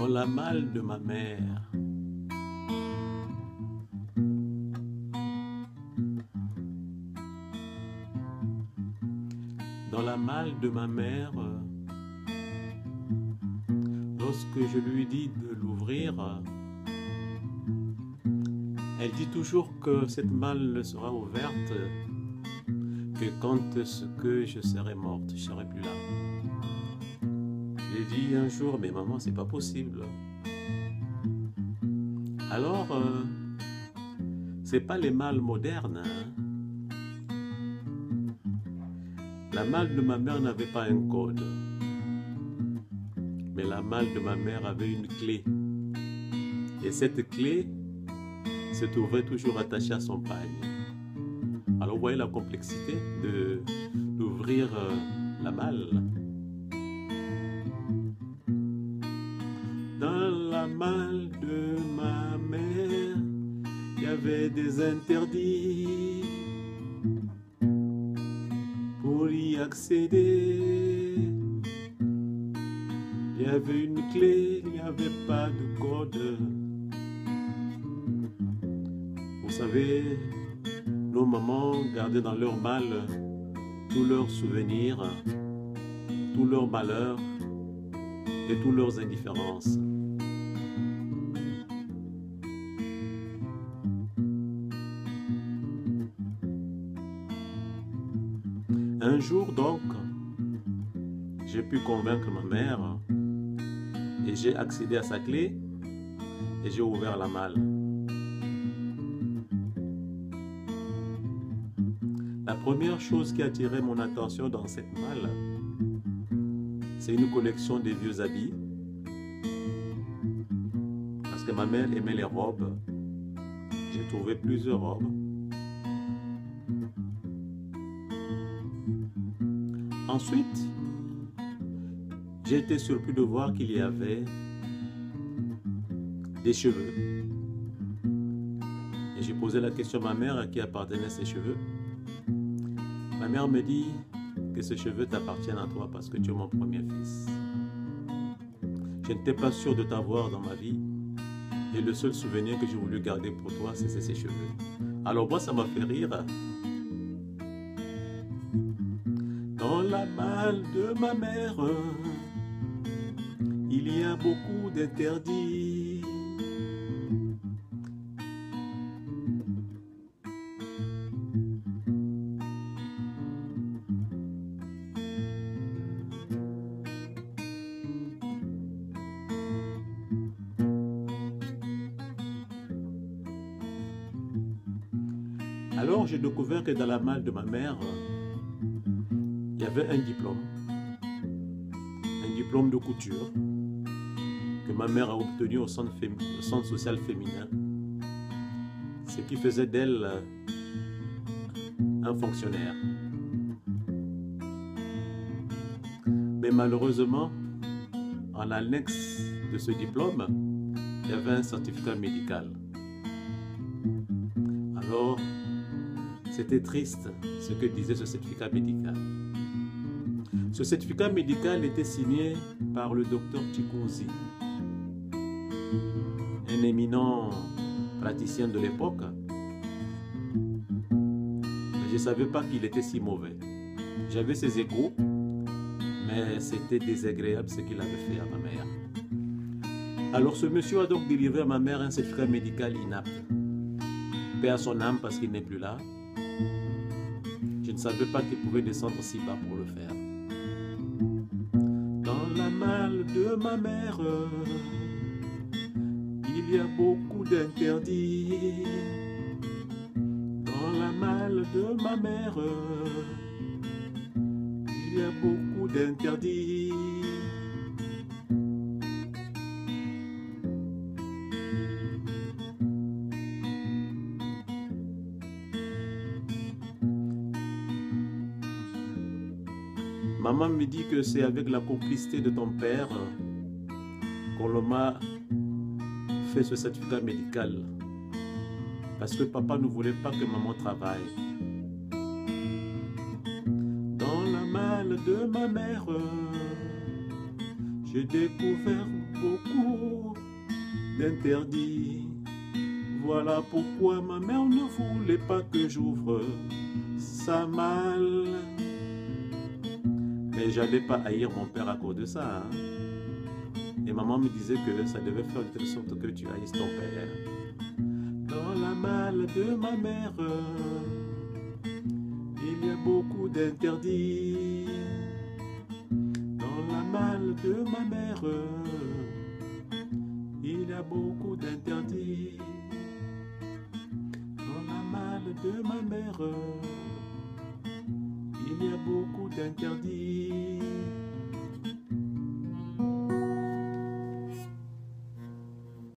dans la malle de ma mère. Dans la malle de ma mère, lorsque je lui dis de l'ouvrir, elle dit toujours que cette malle ne sera ouverte que quand je serai morte, je ne serai plus là. Je lui ai dit un jour, mais maman, c'est pas possible. Alors, c'est pas les malles modernes. La malle de ma mère n'avait pas un code, mais la malle de ma mère avait une clé. Et cette clé se trouvait toujours attachée à son pagne. Alors, vous voyez la complexité d'ouvrir la malle. Dans la malle de ma mère, il y avait des interdits. Pour y accéder, il y avait une clé, il n'y avait pas de code. Vous savez, nos mamans gardaient dans leur malle tous leurs souvenirs, tous leurs malheurs et toutes leurs indifférences. Un jour donc, j'ai pu convaincre ma mère et j'ai accédé à sa clé et j'ai ouvert la malle. La première chose qui a attiré mon attention dans cette malle, c'est une collection de vieux habits. Parce que ma mère aimait les robes. J'ai trouvé plusieurs robes. Ensuite, j'ai été surpris de voir qu'il y avait des cheveux. Et j'ai posé la question à ma mère à qui appartenaient ces cheveux. Ma mère me dit que ces cheveux t'appartiennent à toi parce que tu es mon premier fils. Je n'étais pas sûr de t'avoir dans ma vie. Et le seul souvenir que j'ai voulu garder pour toi, c'est ces cheveux. Alors moi, ça m'a fait rire. Dans la malle de ma mère, il y a beaucoup d'interdits. Alors j'ai découvert que dans la malle de ma mère, il y avait un diplôme de couture que ma mère a obtenu au centre social féminin, ce qui faisait d'elle un fonctionnaire. Mais malheureusement, en annexe de ce diplôme, il y avait un certificat médical. Alors, c'était triste ce que disait ce certificat médical. Ce certificat médical était signé par le docteur Chikouzi, un éminent praticien de l'époque. Je ne savais pas qu'il était si mauvais. J'avais ses échos, mais c'était désagréable ce qu'il avait fait à ma mère. Alors ce monsieur a donc délivré à ma mère un certificat médical inapte. Paix à son âme parce qu'il n'est plus là. Je ne savais pas qu'il pouvait descendre si bas pour le faire. Dans la malle de ma mère, il y a beaucoup d'interdits. Dans la malle de ma mère, il y a beaucoup d'interdits. Maman me dit que c'est avec la complicité de ton père qu'on m'a fait ce certificat médical. Parce que papa ne voulait pas que maman travaille. Dans la malle de ma mère, j'ai découvert beaucoup d'interdits. Voilà pourquoi ma mère ne voulait pas que j'ouvre sa malle. Mais j'allais pas haïr mon père à cause de ça. Hein. Et maman me disait que ça devait faire de telle sorte que tu haïsses ton père. Dans la malle de ma mère, il y a beaucoup d'interdits. Dans la malle de ma mère, il y a beaucoup d'interdits. Dans la malle de ma mère, il y a beaucoup d'interdits.